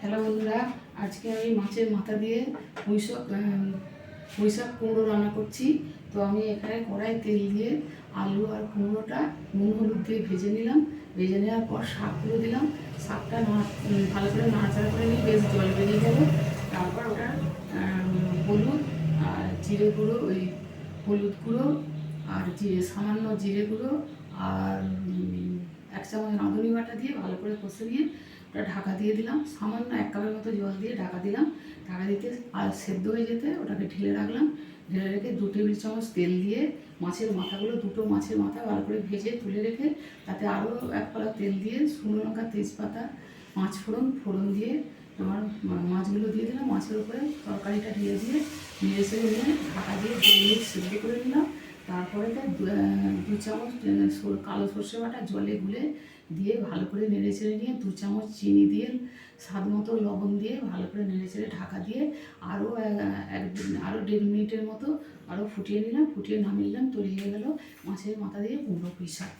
Hello বন্ধুরা, আজকে আমি মাছের মাথা দিয়ে পুঁইশাক কুমড়ো রান্না করছি। তো আমি এখানে কড়াই তেল দিয়ে আলু আর কুমড়োটা নুন হলুদ দিয়ে ভেজে নিলাম। ভেজে নেওয়ার পর শাকগুলো দিলাম। শাকটা ভালো করে নাড়াচাড়া করে নিয়ে বেশ জল বেরিয়ে গেল। তারপর ওটা হলুদ আর জিরে গুঁড়ো, ওই হলুদ গুঁড়ো আর সামান্য জিরে গুঁড়ো আর 1 চামচ রাঁধুনি বাটা দিয়ে ভালো করে কষে নিয়ে ওটা ঢাকা দিয়ে দিলাম। সামান্য 1 কাপের মতো জল দিয়ে ঢাকা দিলাম। ঢাকা দিতে আর সেদ্ধ হয়ে যেতে ওটাকে ঢেলে রাখলাম। ঢেলে রেখে 2 টেবিল চামচ তেল দিয়ে মাছের মাথাগুলো, দুটো মাছের মাথা ভালো করে ভেজে তুলে রেখে তাতে আরও 1 পালা তেল দিয়ে শুকনো লঙ্কা, তেজপাতা, 5 ফোড়ন দিয়ে আমার মাছগুলো দিয়ে দিলাম। মাছের উপরে তরকারিটা দিয়ে নেড়ে চেড়ে নিয়ে ঢাকা দিয়ে 2 মিনিট সেদ্ধ করে নিলাম। তারপরে 2 চামচ কালো সর্ষে বাটা জলে গুলে দিয়ে ভালো করে নেড়ে চেড়ে নিয়ে 2 চামচ চিনি দিয়ে স্বাদ মতো লবণ দিয়ে ভালো করে নেড়ে চেড়ে ঢাকা দিয়ে আরও 1.5 মিনিটের মতো আরও ফুটিয়ে নিলাম। ফুটিয়ে নামিয়ে নিলাম। তৈরি হয়ে গেল মাছের মাথা দিয়ে কুমড়ো পুঁই শাক।